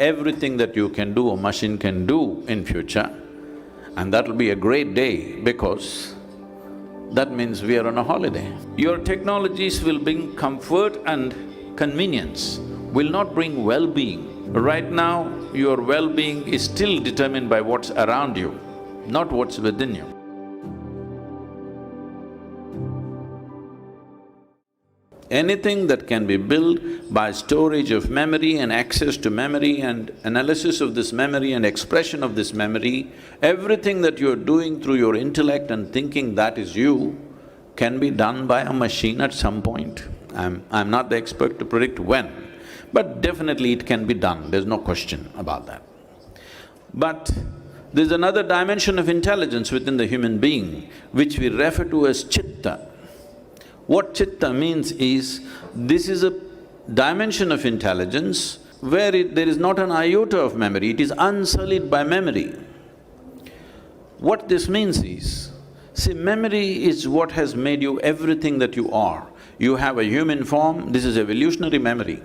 everything that you can do, a machine can do in future, and that'll be a great day because that means we are on a holiday. Your technologies will bring comfort and convenience, will not bring well-being. Right now, your well-being is still determined by what's around you, not what's within you. Anything that can be built by storage of memory and access to memory and analysis of this memory and expression of this memory, everything that you're doing through your intellect and thinking that is you, can be done by a machine at some point. I'm not the expert to predict when, but definitely it can be done, there's no question about that. But there's another dimension of intelligence within the human being, which we refer to as chitta. What chitta means is, this is a dimension of intelligence where there is not an iota of memory, it is unsullied by memory. What this means is, see, memory is what has made you everything that you are. You have a human form, this is evolutionary memory.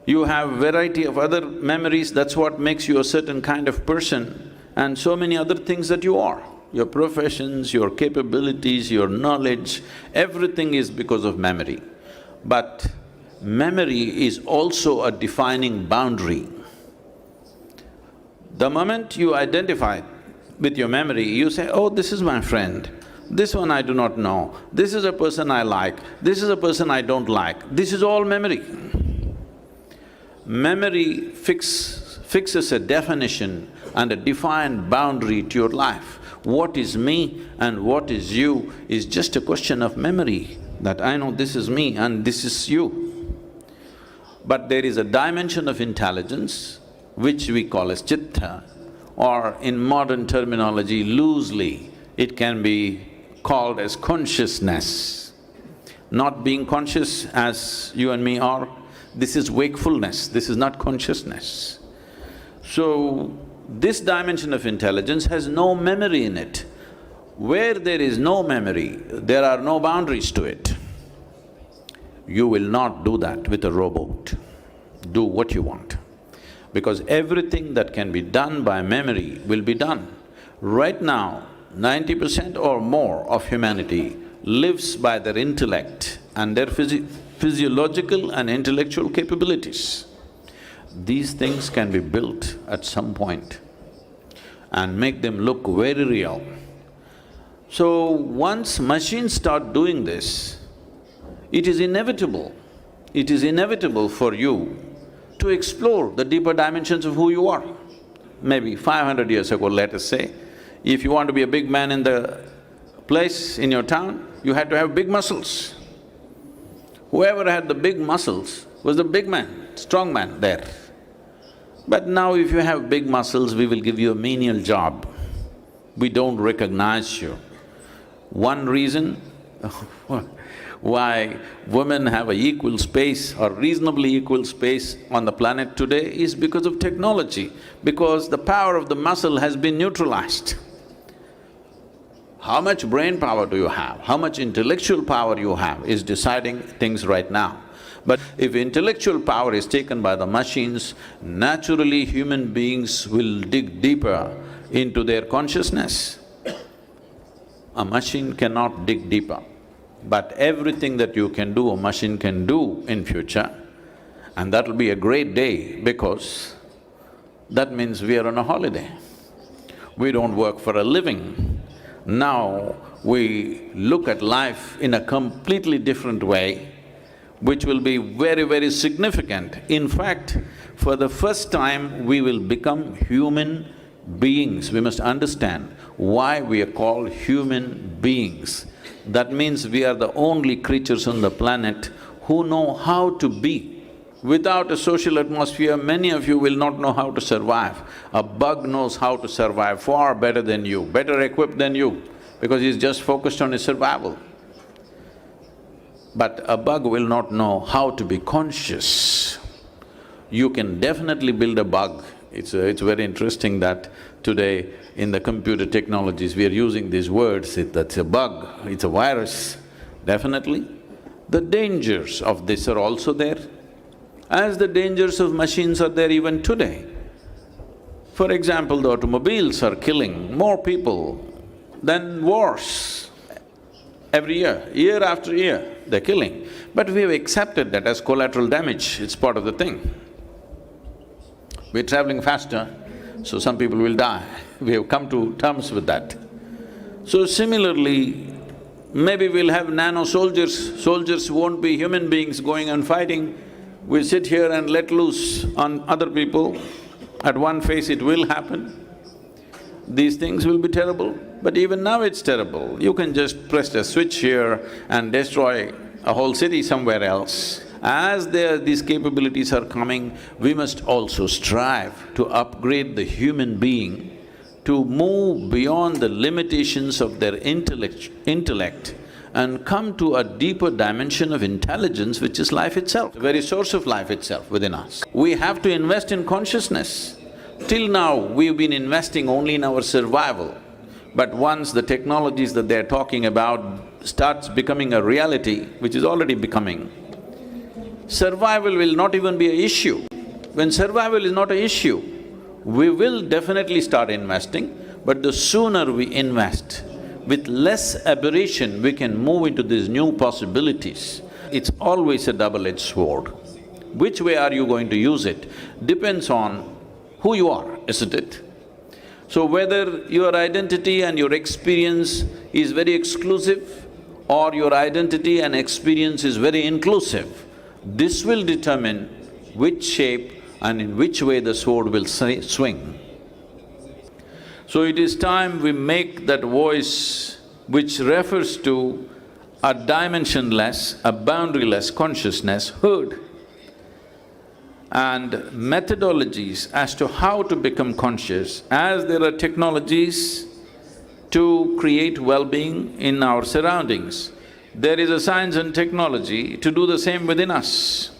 You have variety of other memories, that's what makes you a certain kind of person, and so many other things that you are. Your professions, your capabilities, your knowledge, everything is because of memory. But memory is also a defining boundary. The moment you identify with your memory, you say, oh, this is my friend, this one I do not know, this is a person I like, this is a person I don't like, this is all memory. Memory fixes a definition and a defined boundary to your life. What is me and what is you is just a question of memory, that I know this is me and this is you. But there is a dimension of intelligence which we call as chitta, or in modern terminology, loosely, it can be called as consciousness. Not being conscious as you and me are, this is wakefulness, this is not consciousness. So, this dimension of intelligence has no memory in it. Where there is no memory, there are no boundaries to it. You will not do that with a robot. Do what you want. Because everything that can be done by memory will be done. Right now, 90% or more of humanity lives by their intellect and their physiological and intellectual capabilities. These things can be built at some point and make them look very real. So, once machines start doing this, it is inevitable for you to explore the deeper dimensions of who you are. Maybe 500 years ago, let us say, if you want to be a big man in the place, in your town, you had to have big muscles. Whoever had the big muscles was the big man, strong man there. But now if you have big muscles, we will give you a menial job. We don't recognize you. One reason why women have an equal space or reasonably equal space on the planet today is because of technology, because the power of the muscle has been neutralized. How much brain power do you have, how much intellectual power you have is deciding things right now. But if intellectual power is taken by the machines, naturally human beings will dig deeper into their consciousness. A machine cannot dig deeper, but everything that you can do, a machine can do in future, and that'll be a great day because that means we are on a holiday. We don't work for a living. Now we look at life in a completely different way, which will be very, very significant. In fact, for the first time, we will become human beings. We must understand why we are called human beings. That means we are the only creatures on the planet who know how to be. Without a social atmosphere, many of you will not know how to survive. A bug knows how to survive far better than you, better equipped than you, because he's just focused on his survival. But a bug will not know how to be conscious. You can definitely build a bug. It's very interesting that today in the computer technologies we are using these words, that's a bug, it's a virus. Definitely. The dangers of this are also there. as the dangers of machines are there even today. For example, the automobiles are killing more people than wars. Every year after year, they're killing. But we have accepted that as collateral damage, it's part of the thing. We're traveling faster, so some people will die. We have come to terms with that. So similarly, maybe we'll have nano-soldiers. Soldiers won't be human beings going and fighting. We sit here and let loose on other people. At one phase it will happen. These things will be terrible, but even now it's terrible. You can just press a switch here and destroy a whole city somewhere else. As these capabilities are coming, we must also strive to upgrade the human being to move beyond the limitations of their intellect and come to a deeper dimension of intelligence, which is life itself, the very source of life itself within us. We have to invest in consciousness. Till now, we've been investing only in our survival. But once the technologies that they're talking about starts becoming a reality, which is already becoming, survival will not even be an issue. When survival is not an issue, we will definitely start investing, but the sooner we invest, with less aberration, we can move into these new possibilities. It's always a double-edged sword. Which way are you going to use it depends on who you are, isn't it? So whether your identity and your experience is very exclusive or your identity and experience is very inclusive, this will determine which shape and in which way the sword will swing. So it is time we make that voice which refers to a dimensionless, a boundaryless consciousness heard, and methodologies as to how to become conscious, as there are technologies to create well-being in our surroundings. There is a science and technology to do the same within us.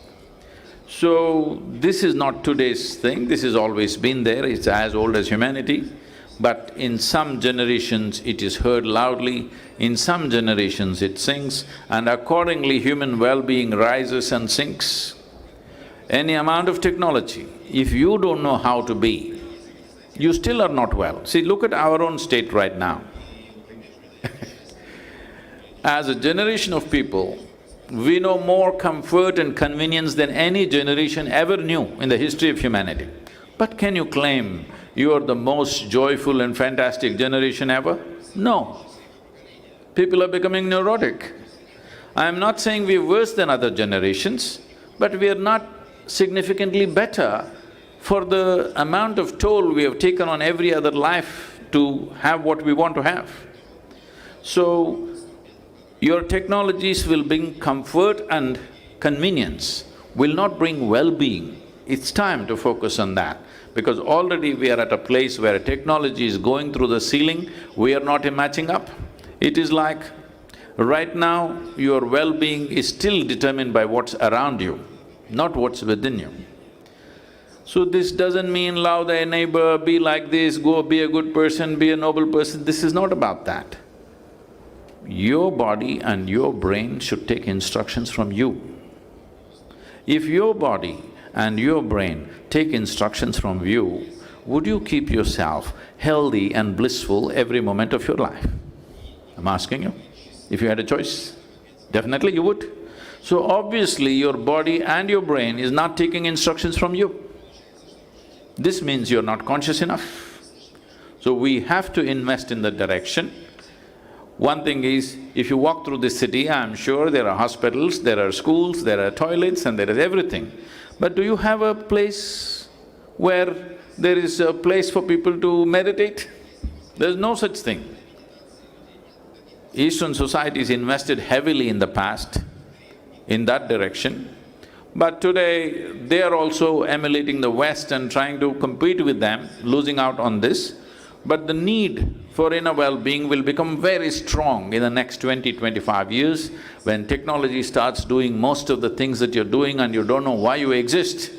So, this is not today's thing, this has always been there, it's as old as humanity. But in some generations it is heard loudly, in some generations it sinks, and accordingly human well-being rises and sinks. Any amount of technology, if you don't know how to be, you still are not well. See, look at our own state right now. As a generation of people, we know more comfort and convenience than any generation ever knew in the history of humanity. But can you claim you are the most joyful and fantastic generation ever? No. People are becoming neurotic. I am not saying we're worse than other generations, but we are not significantly better for the amount of toll we have taken on every other life to have what we want to have. So, your technologies will bring comfort and convenience, will not bring well-being. It's time to focus on that, because already we are at a place where technology is going through the ceiling, we are not matching up. It is like, right now, your well-being is still determined by what's around you, not what's within you. So this doesn't mean love thy neighbor, be like this, go be a good person, be a noble person, this is not about that. Your body and your brain should take instructions from you. If your body and your brain take instructions from you, would you keep yourself healthy and blissful every moment of your life? I'm asking you. If you had a choice, definitely you would. So obviously your body and your brain is not taking instructions from you. This means you're not conscious enough. So we have to invest in that direction. One thing is, if you walk through this city, I'm sure there are hospitals, there are schools, there are toilets and there is everything. But do you have a place where there is a place for people to meditate? There's no such thing. Eastern societies invested heavily in the past in that direction, but today they are also emulating the West and trying to compete with them, losing out on this. But the need for inner well-being will become very strong in the next 20-25 years when technology starts doing most of the things that you're doing and you don't know why you exist.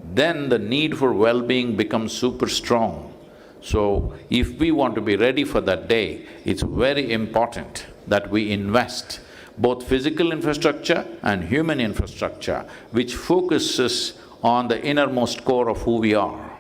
Then the need for well-being becomes super strong. So, if we want to be ready for that day, it's very important that we invest both physical infrastructure and human infrastructure, which focuses on the innermost core of who we are.